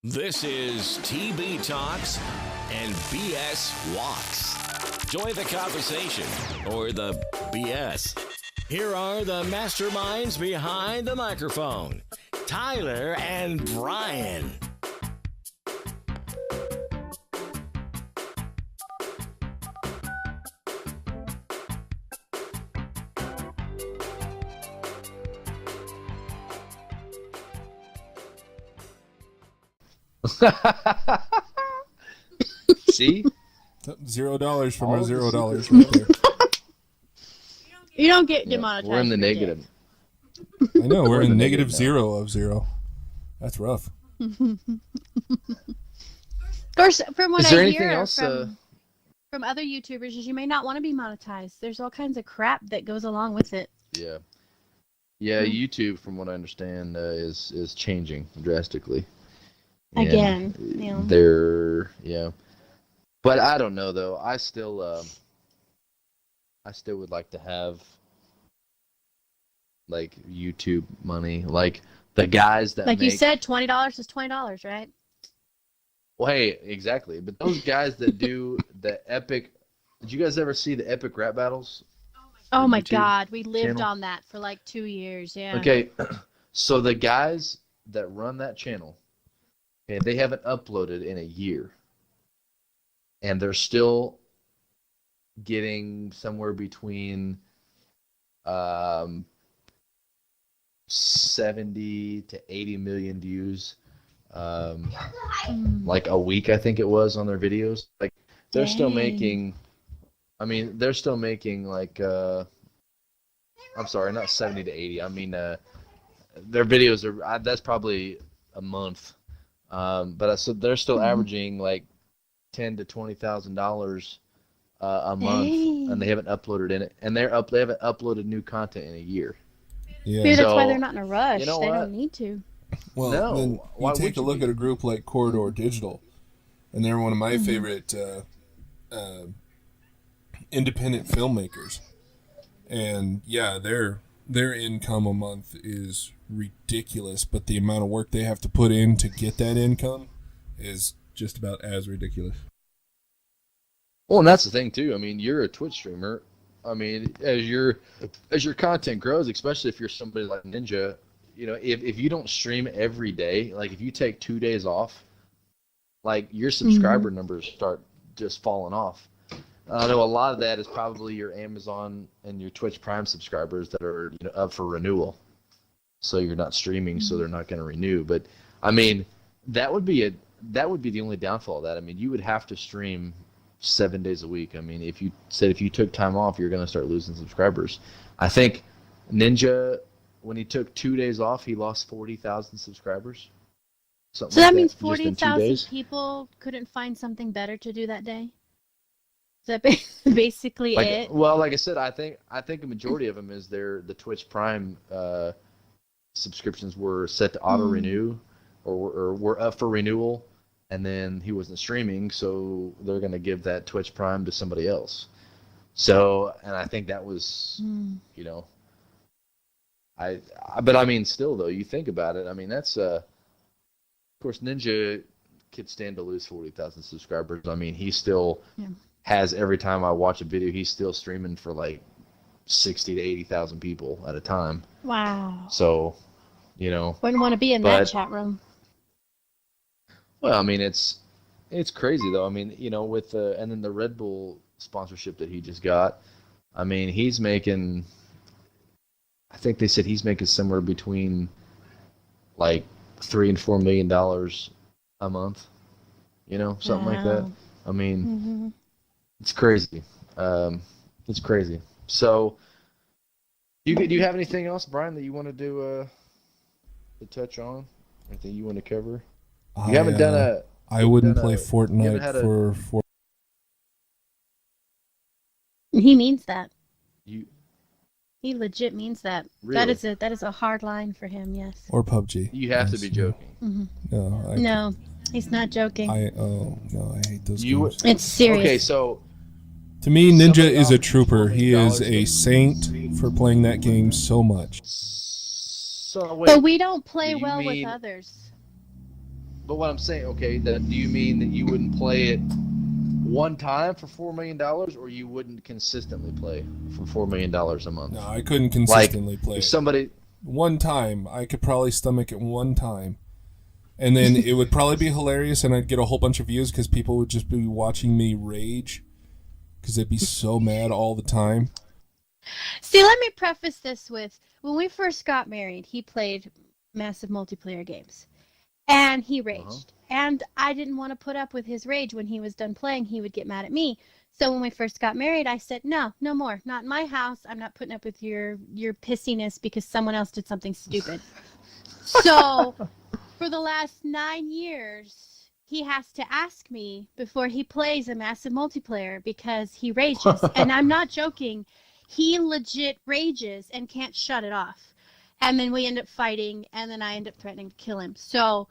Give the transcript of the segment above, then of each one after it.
This is TB Talks and BS Walks. Join the conversation or the BS. Here are the masterminds behind the microphone, Tyler and Brian. See? $0 from our $0 right there. You don't get demonetized. We're in the negative. I know, we're in negative zero of zero. That's rough. Of course, from what Is there I anything hear else, from other YouTubers is you may not want to be monetized. There's all kinds of crap that goes along with it. Yeah. Yeah, YouTube, from what I understand, is changing drastically. And Again, yeah. But I don't know though. I still would like to have like YouTube money, like the guys that like you said, $20 is $20, right? Well, hey, exactly. But those guys that do the epic. Did you guys ever see the epic rap battles? Oh my YouTube God, we lived channel? on that for like 2 years. Yeah. Okay, so the guys that run that channel, okay, they haven't uploaded in a year, and they're still getting somewhere between 70 to 80 million views, like a week, I think it was, on their videos. Like they're still making. I mean, they're still making like. I'm sorry, not 70 to 80. I mean, their videos are. That's probably a month. But so they're still averaging like $10,000 to $20,000 a month, and they haven't uploaded in it, and they haven't uploaded new content in a year. Yeah. Maybe that's why they're not in a rush. You know they what? don't need to. Well, No, then why you take would a you look be? at a group like Corridor Digital, and they're one of my favorite independent filmmakers. And yeah, their income a month is ridiculous, but the amount of work they have to put in to get that income is just about as ridiculous. Well, and that's the thing too. I mean, you're a Twitch streamer. I mean, as your content grows, especially if you're somebody like Ninja, you know, if you don't stream every day, like if you take 2 days off, like your subscriber numbers start just falling off. I know a lot of that is probably your Amazon and your Twitch Prime subscribers that are, you know, up for renewal. So you're not streaming, so they're not going to renew. But I mean, that would be the only downfall of that. I mean, you would have to stream 7 days a week. I mean, if you took time off, you're going to start losing subscribers. I think Ninja, when he took 2 days off, he lost 40,000 subscribers. So that means just in 2 40,000 days. people couldn't find something better to do that day? Is that basically it? Well, like I said, I think a majority of them is the Twitch Prime subscriptions were set to auto renew or were up for renewal, and then he wasn't streaming, so they're going to give that Twitch Prime to somebody else. So, and I think that was, you know, but I mean, still though, you think about it, I mean, that's of course Ninja could stand to lose 40,000 subscribers. I mean, he still has, every time I watch a video, he's still streaming for like 60 to 80,000 people at a time. Wow. So, you know, Wouldn't want to be in that chat room. well, I mean, it's crazy though. I mean, you know, with and then the Red Bull sponsorship that he just got, I mean, he's making, I think they said he's making somewhere between like $3 and $4 million a month, you know, something like that. I mean, it's crazy. It's crazy. So, do you have anything else, Brian, that you want to do to touch on? Anything you want to cover? You haven't done a. I wouldn't play Fortnite for. He means that. You. He legit means that. Really? That is a hard line for him. Yes. Or PUBG. You have to be joking. No, he's not joking. I hate those games. It's serious. Okay, so. To me, Ninja is a trooper. He is a saint for playing that game so much. So wait. But we don't play do you well mean- with others. But what I'm saying, okay, then do you mean that you wouldn't play it one time for $4 million, or you wouldn't consistently play for $4 million a month? No, I couldn't consistently play if it. somebody One time, I could probably stomach it one time. And then it would probably be hilarious, and I'd get a whole bunch of views because people would just be watching me rage because they'd be so mad all the time. See, let me preface this with, when we first got married, he played massive multiplayer games. And he raged. And I didn't want to put up with his rage. When he was done playing, he would get mad at me. So when we first got married, I said, no more. Not in my house. I'm not putting up with your pissiness because someone else did something stupid. So for the last 9 years, he has to ask me before he plays a massive multiplayer because he rages. And I'm not joking. He legit rages and can't shut it off. And then we end up fighting, and then I end up threatening to kill him. So,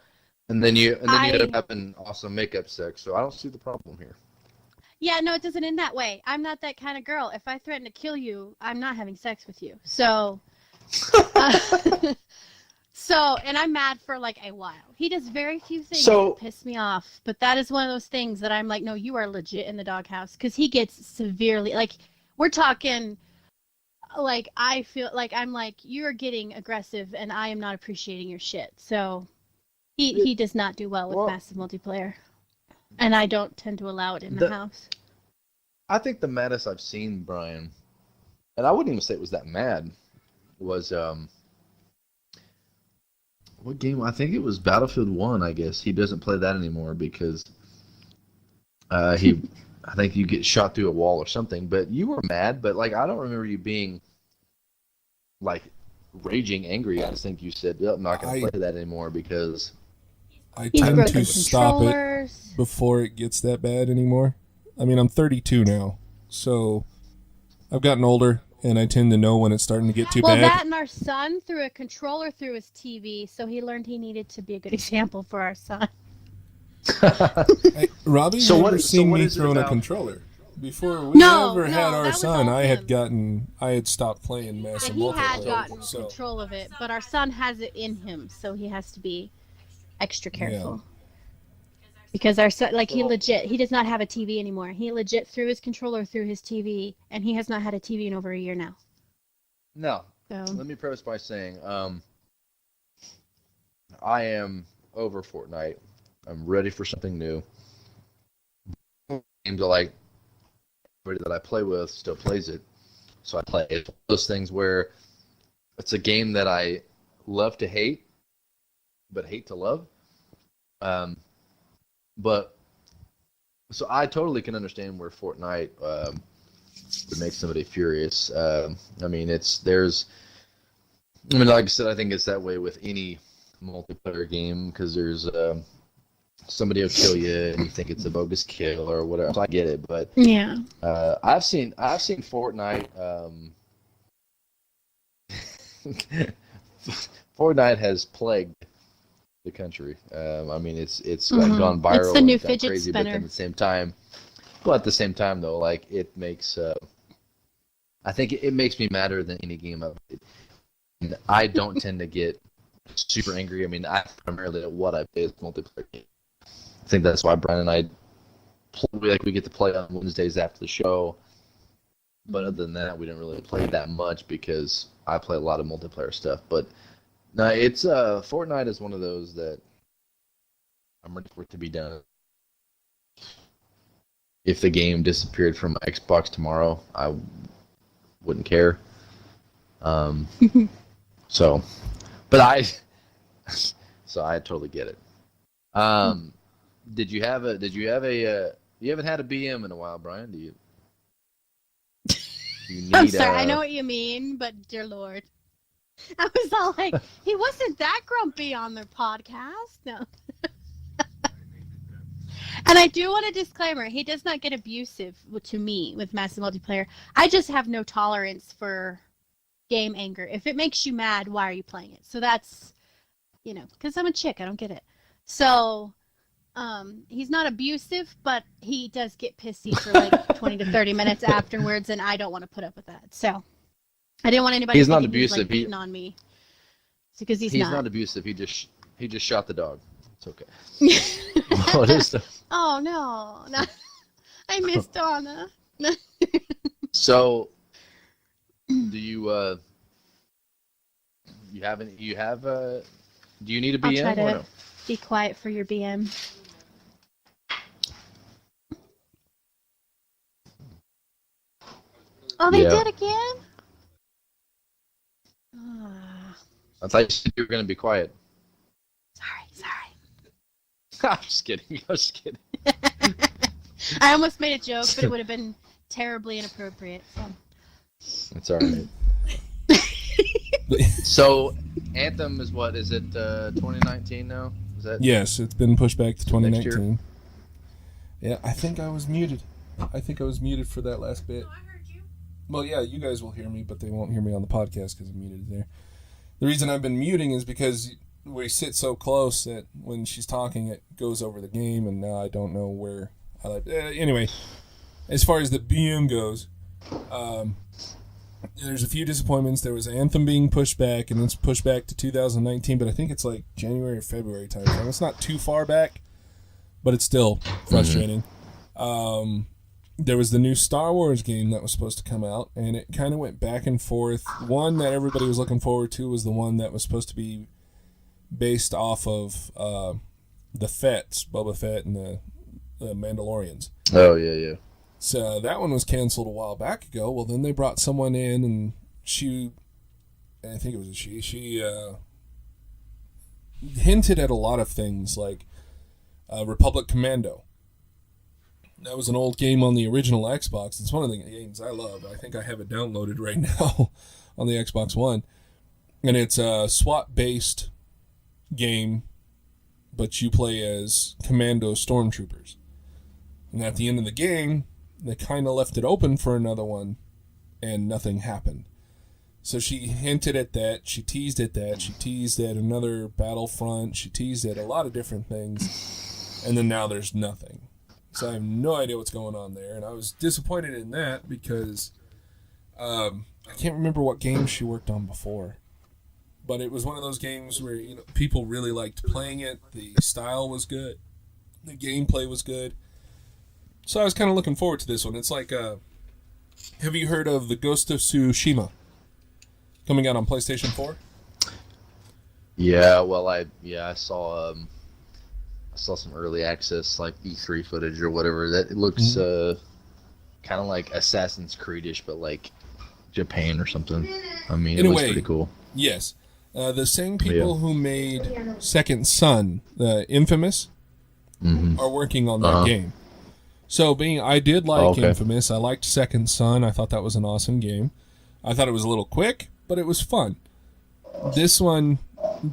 and then you end up having awesome makeup sex. So I don't see the problem here. Yeah, no, it doesn't end that way. I'm not that kind of girl. If I threaten to kill you, I'm not having sex with you. So, and I'm mad for like a while. He does very few things that piss me off, but that is one of those things that I'm like, no, you are legit in the doghouse, because he gets severely, like, we're talking. Like, I feel like I'm like, you're getting aggressive and I am not appreciating your shit. So he does not do well with massive multiplayer. And I don't tend to allow it in the house. I think the maddest I've seen Brian, and I wouldn't even say it was that mad, was what game? I think it was Battlefield 1, I guess. He doesn't play that anymore because I think you get shot through a wall or something, but you were mad, but like I don't remember you being like raging angry. I just think you said, I'm not going to play that anymore because I tend to stop it before it gets that bad anymore. I mean, I'm 32 now, so I've gotten older, and I tend to know when it's starting to get too bad. Well, that and our son threw a controller through his TV, so he learned he needed to be a good example for our son. Hey, Robbie, you ever seen me throwing a controller? Before we ever had our son, I had stopped playing massive multiplayer. He had gotten control of it, but our son has it in him, so he has to be extra careful. Yeah. Because our son, like, he does not have a TV anymore. He legit threw his controller through his TV, and he has not had a TV in over a year now. No. So. Let me preface by saying, I am over Fortnite. I'm ready for something new. Games are like everybody that I play with still plays it, so I play it. It's one of those things where it's a game that I love to hate, but hate to love. But so I totally can understand where Fortnite would make somebody furious. I mean, like I said, I think it's that way with any multiplayer game because there's somebody will kill you and you think it's a bogus kill or whatever. So I get it, but yeah, I've seen Fortnite. Fortnite has plagued the country. I mean, it's like gone viral. It's the new fidget crazy, spinner. But at the same time, though, like it makes. I think it makes me madder than any game I've played. And I don't tend to get super angry. I mean, primarily what I play is multiplayer games. I think that's why Brian and I we get to play on Wednesdays after the show. But other than that, we didn't really play that much because I play a lot of multiplayer stuff. But no, it's Fortnite is one of those that I'm ready for it to be done. If the game disappeared from my Xbox tomorrow, I wouldn't care. So I totally get it. You haven't had a BM in a while, Brian, do you? I'm sorry, I know what you mean, but dear Lord. I was all like, he wasn't that grumpy on their podcast. No. And I do want a disclaimer. He does not get abusive to me with massive multiplayer. I just have no tolerance for game anger. If it makes you mad, why are you playing it? So that's, because I'm a chick. I don't get it. So he's not abusive, but he does get pissy for like 20 to 30 minutes afterwards, and I don't want to put up with that. So I didn't want anybody. He's not abusive. He's like beating on me because he's not abusive. He just shot the dog. It's okay. What is the? Oh no! I missed Donna. So, do you do you need a BM I'll try or to no? be quiet for your BM. Oh, they did again? I thought you said you were going to be quiet. Sorry. I'm just kidding. I almost made a joke, but it would have been terribly inappropriate. So. It's all right. So, Anthem is what? Is it 2019 now? Is that? Yes, it's been pushed back to 2019. Next year? Yeah, I think I was muted. For that last bit. No, I heard you. Well, yeah, you guys will hear me, but they won't hear me on the podcast because I'm muted there. The reason I've been muting is because we sit so close that when she's talking, it goes over the game, and now I don't know where I like. Anyway, as far as the BM goes, there's a few disappointments. There was Anthem being pushed back, and it's pushed back to 2019, but I think it's like January or February time. It's not too far back, but it's still frustrating. There was the new Star Wars game that was supposed to come out, and it kind of went back and forth. One that everybody was looking forward to was the one that was supposed to be based off of the Fetts, Boba Fett and the Mandalorians. Oh, yeah. So that one was canceled a while back ago. Well, then they brought someone in, and I think it was she hinted at a lot of things, like Republic Commando. That was an old game on the original Xbox. It's one of the games I love. I think I have it downloaded right now on the Xbox One. And it's a SWAT-based game, but you play as commando stormtroopers. And at the end of the game, they kind of left it open for another one, and nothing happened. So she hinted at that. She teased at that. She teased at another Battlefront. She teased at a lot of different things. And then now there's nothing. So I have no idea what's going on there. And I was disappointed in that because I can't remember what game she worked on before. But it was one of those games where people really liked playing it. The style was good. The gameplay was good. So I was kind of looking forward to this one. It's like, have you heard of the Ghost of Tsushima coming out on PlayStation 4? Yeah, well, I saw some early access, like E3 footage or whatever. That it looks kind of like Assassin's Creed-ish, but like Japan or something. I mean, it looks pretty cool. Yes. The same people who made Second Son, the Infamous, are working on that game. So I did like Infamous. I liked Second Son. I thought that was an awesome game. I thought it was a little quick, but it was fun. This one,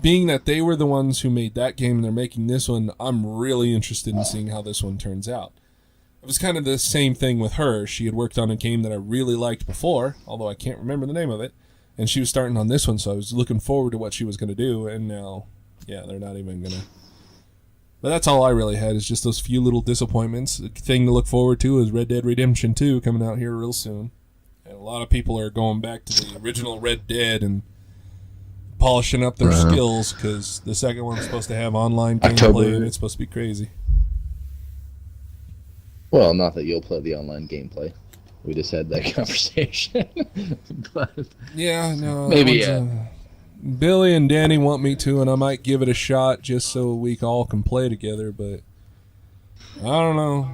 being that they were the ones who made that game and they're making this one, I'm really interested in seeing how this one turns out. It was kind of the same thing with her. She had worked on a game that I really liked before, although I can't remember the name of it, and she was starting on this one, so I was looking forward to what she was going to do, and now, they're not even going to. But that's all I really had, is just those few little disappointments. The thing to look forward to is Red Dead Redemption 2 coming out here real soon. And a lot of people are going back to the original Red Dead and polishing up their skills, because the second one's supposed to have online gameplay, and it's supposed to be crazy. Well, not that you'll play the online gameplay. We just had that conversation. But yeah, no. Maybe, Billy and Danny want me to, and I might give it a shot just so we all can play together, but I don't know.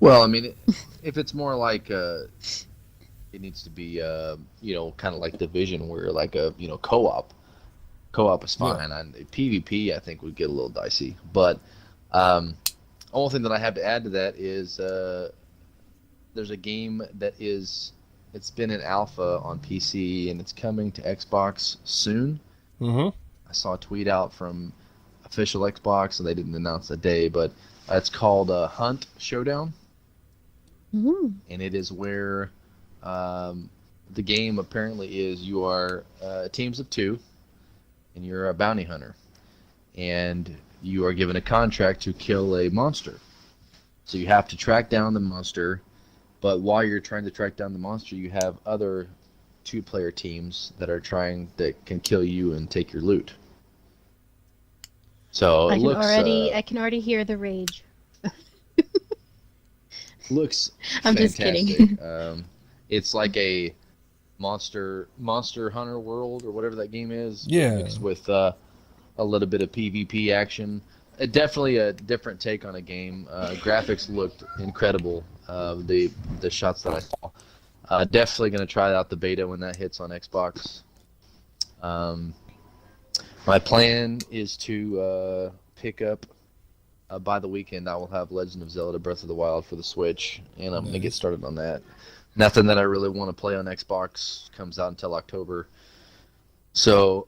Well, I mean, if it's more like it needs to be, kind of like Division, where like a, co-op. Co-op is fine. Yeah. And PvP, I think, would get a little dicey. But only thing that I have to add to that is there's a game that it's been in alpha on PC, and it's coming to Xbox soon. I saw a tweet out from official Xbox, and they didn't announce the day, but it's called Hunt Showdown. And it is where the game apparently is you are teams of two, and you're a bounty hunter. And you are given a contract to kill a monster. So you have to track down the monster, but while you're trying to track down the monster, you have other two-player teams that can kill you and take your loot. So it looks I can already hear the rage. looks I'm fantastic. just kidding. It's like a Monster Hunter World or whatever that game is. Yeah. Mixed with a little bit of PvP action. Definitely a different take on a game. Graphics looked incredible. The shots that I saw. Definitely going to try out the beta when that hits on Xbox. My plan is to pick up by the weekend. I will have Legend of Zelda: Breath of the Wild for the Switch, and I'm going to get started on that. Nothing that I really want to play on Xbox comes out until October. So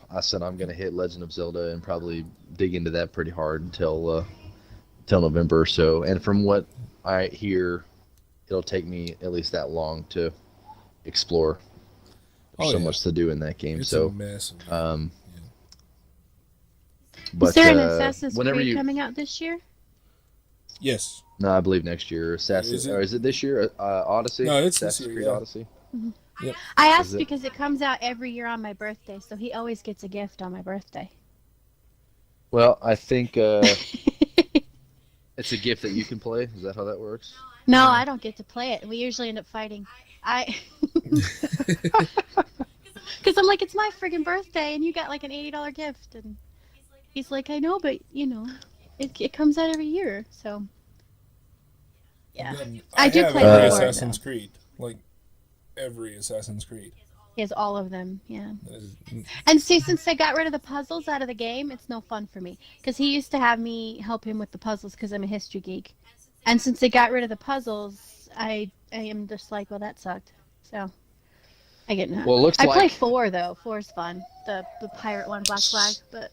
I said I'm going to hit Legend of Zelda and probably dig into that pretty hard until November or so. And from what I hear, it'll take me at least that long to explore. There's so much to do in that game. It's so a massive game. But, is there an Assassin's Creed coming out this year? Yes. No, I believe next year. Is it this year? Odyssey? No, it's Assassin's this year, Creed yeah. Odyssey? Mm-hmm. Yep. I asked because it comes out every year on my birthday, so he always gets a gift on my birthday. Well, I think it's a gift that you can play. Is that how that works? No, I don't get to play it. We usually end up fighting. Because I'm like, it's my friggin' birthday, and you got like an $80 gift, and he's like, I know, but it comes out every year, so yeah. I do play every before, Assassin's Creed, like every Assassin's Creed. He has all of them, yeah. And see, since they got rid of the puzzles out of the game, it's no fun for me. Because he used to have me help him with the puzzles because I'm a history geek. And since they got rid of the puzzles, I am just like, well, that sucked. So I get no. Well, it looks I like... play 4 though. 4 is fun. The pirate one, Black Flag, but.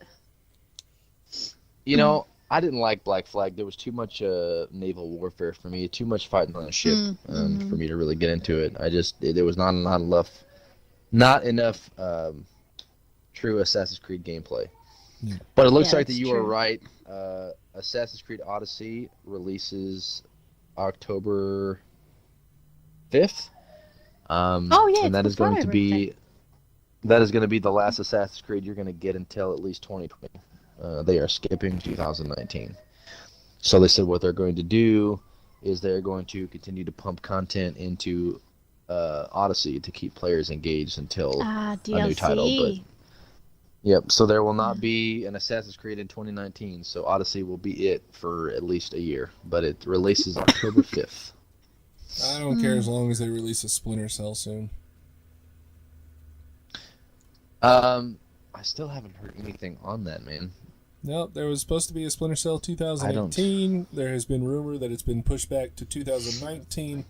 I didn't like Black Flag. There was too much naval warfare for me. Too much fighting on a ship for me to really get into it. There was not enough true Assassin's Creed gameplay. Yeah. But it looks like that you are right. Assassin's Creed Odyssey releases October 5th. And that is going to be the last Assassin's Creed you're going to get until at least 2020. They are skipping 2019. So they said what they're going to do is they're going to continue to pump content into Odyssey to keep players engaged until a new title. But so there will not be an Assassin's Creed in 2019. So Odyssey will be it for at least a year. But it releases October 5th. I don't care as long as they release a Splinter Cell soon. I still haven't heard anything on that, man. No, there was supposed to be a Splinter Cell 2018. There has been rumor that it's been pushed back to 2019.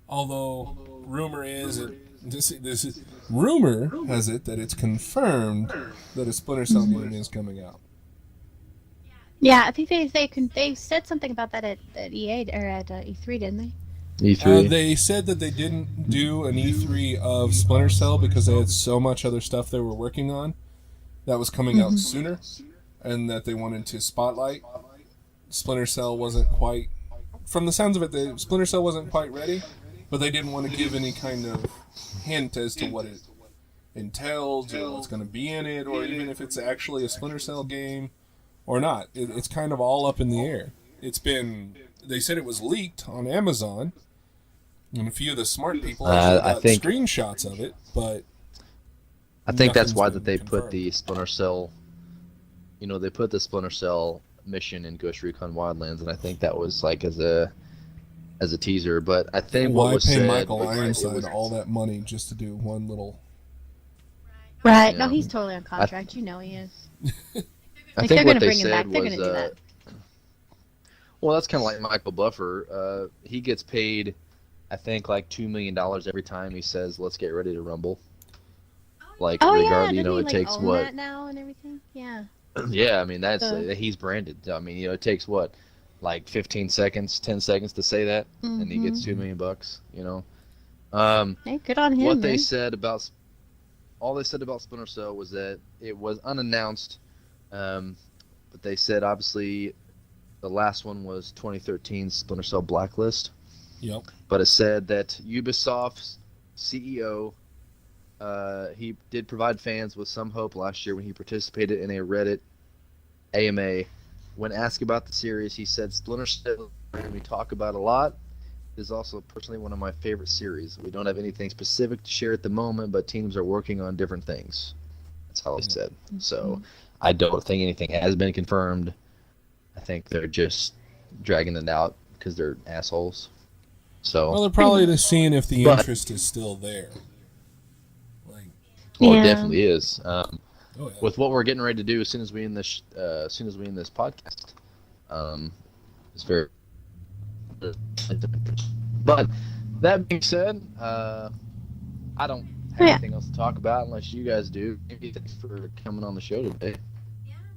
Although rumor is rumor has it that it's confirmed that a Splinter Cell game is coming out. Yeah, I think they said something about that at EA or at E3, didn't they? E3. They said that they didn't do an E3 of Splinter Cell because they had so much other stuff they were working on that was coming out sooner, and that they wanted to spotlight. Splinter Cell wasn't quite, from the sounds of it, Splinter Cell wasn't quite ready, but they didn't want to give any kind of hint as to what it entails or what's going to be in it, or even if it's actually a Splinter Cell game or not. It's kind of all up in the air. They said it was leaked on Amazon, and a few of the smart people got screenshots of it, but I think that's why that they put the Splinter Cell, they put the Splinter Cell mission in Ghost Recon Wildlands, and I think that was like as a teaser. But I think what was said, why pay Michael Ironside all that money just to do one little? Right. No, he's totally on contract. He is. I think what they said was, well, that's kind of like Michael Buffer. He gets paid, I think, like $2 million every time he says, "Let's get ready to rumble." Like, it takes what? That now and everything? Yeah. Yeah, I mean he's branded. I mean, it takes what, like 15 seconds, 10 seconds to say that, and he gets $2 million. Hey, good on him. What they said about Splinter Cell was that it was unannounced, but they said obviously the last one was 2013's Splinter Cell Blacklist. Yep. But it said that Ubisoft's CEO. He did provide fans with some hope last year when he participated in a Reddit AMA, when asked about the series, he said Splinter Cell, we talk about a lot, is also personally one of my favorite series. We don't have anything specific to share at the moment, but teams are working on different things. That's how he said. So I don't think anything has been confirmed. I think they're just dragging it out because they're assholes. So Well, they're probably just seeing if the interest is still there. It definitely is. Yeah. With what we're getting ready to do as soon as we end this, this podcast, it's very. But that being said, I don't have anything else to talk about unless you guys do. Thanks for coming on the show today.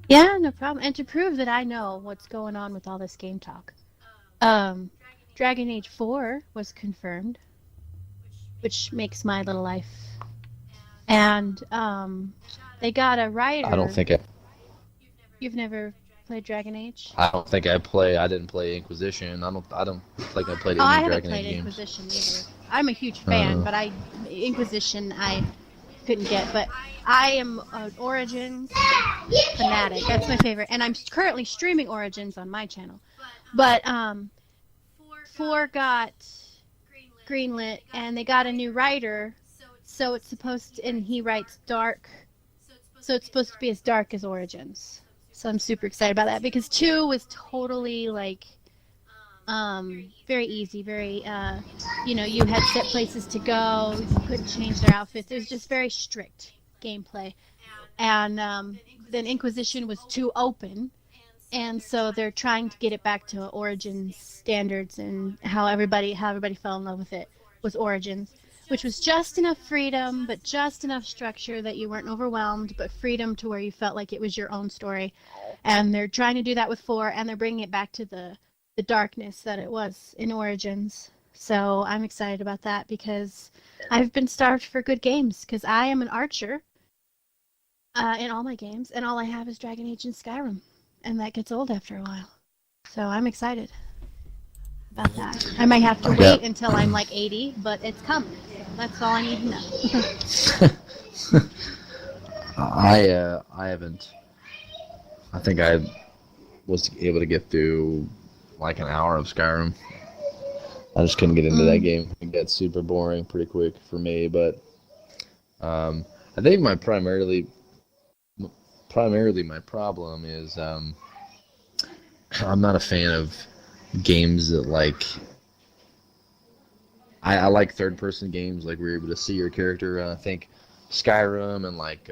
Yeah, no problem. And to prove that I know what's going on with all this game talk, Dragon Age 4 was confirmed, which makes my little life. And they got a writer. I don't think You've never played Dragon Age? I don't think I didn't play Inquisition. I don't think I played any I haven't Dragon played Age games. Inquisition either. I'm a huge fan, but Inquisition I couldn't get. But I am an Origins fanatic. That's my favorite, and I'm currently streaming Origins on my channel. But 4 got greenlit, and they got a new writer. So it's supposed to, and he writes dark. So it's supposed to be as dark as Origins. So I'm super excited about that because 2 was totally like very easy, very you had set places to go, you couldn't change their outfits. It was just very strict gameplay. And then Inquisition was too open, and so they're trying to get it back to Origins standards, and how everybody fell in love with it was Origins, which was just enough freedom, but just enough structure that you weren't overwhelmed, but freedom to where you felt like it was your own story. And they're trying to do that with 4, and they're bringing it back to the darkness that it was in Origins. So I'm excited about that because I've been starved for good games because I am an archer in all my games, and all I have is Dragon Age and Skyrim, and that gets old after a while. So I'm excited about that. I might have to wait until I'm like 80, but it's coming. So that's all I need to know. I haven't. I think I was able to get through like an hour of Skyrim. I just couldn't get into that game. It got super boring pretty quick for me. But I think primarily my problem is I'm not a fan of games that like. I like third-person games, like we're able to see your character. I think Skyrim and like,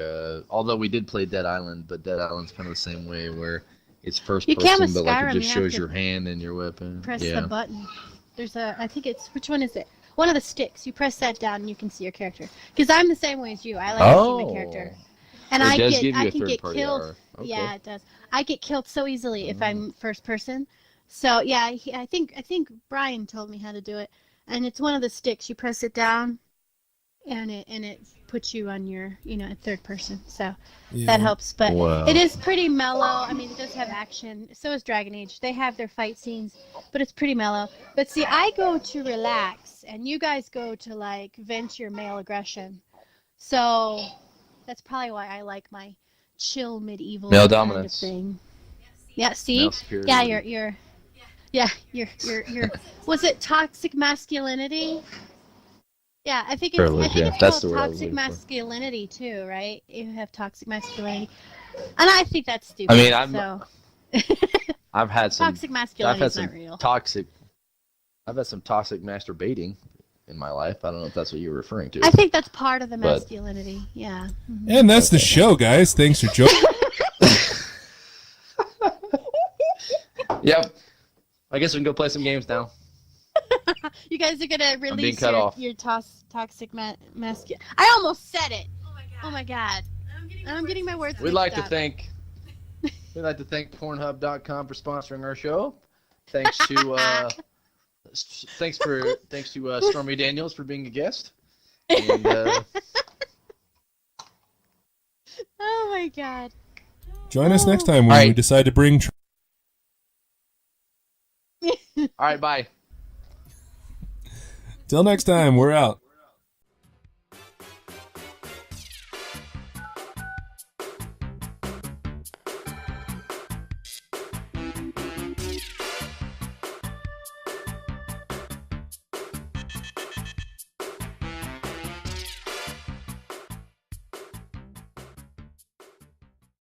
although we did play Dead Island, but Dead Island's kind of the same way where it's first person, but like it just shows your hand and your weapon. Press the button. There's I think it's, which one is it? One of the sticks. You press that down and you can see your character. Because I'm the same way as you. I like to see my character. And I can get killed. Okay. Yeah, it does. I get killed so easily if I'm first person. So yeah, I think Brian told me how to do it. And it's one of the sticks. You press it down, and it puts you on your third person. So that helps. But it is pretty mellow. I mean, it does have action. So is Dragon Age. They have their fight scenes, but it's pretty mellow. But see, I go to relax, and you guys go to like vent your male aggression. So that's probably why I like my chill medieval male kind dominance of thing. Yeah. See. Yeah. You're. Was it toxic masculinity? Yeah, I think it's that's called toxic masculinity too, right? You have toxic masculinity, and I think that's stupid. I mean, I've had some toxic masculinity is not real. I've had some toxic masturbating in my life. I don't know if that's what you're referring to. I think that's part of the masculinity. Yeah. Mm-hmm. And that's the show, guys. Thanks for joining. Yep. I guess we can go play some games now. You guys are gonna release your toxic masculinity. I almost said it. Oh my god. I'm getting my words. We'd like to thank Pornhub.com for sponsoring our show. Thanks to Stormy Daniels for being a guest. And, oh my god. Join us next time when we decide to bring. All right, bye. Till next time, we're out.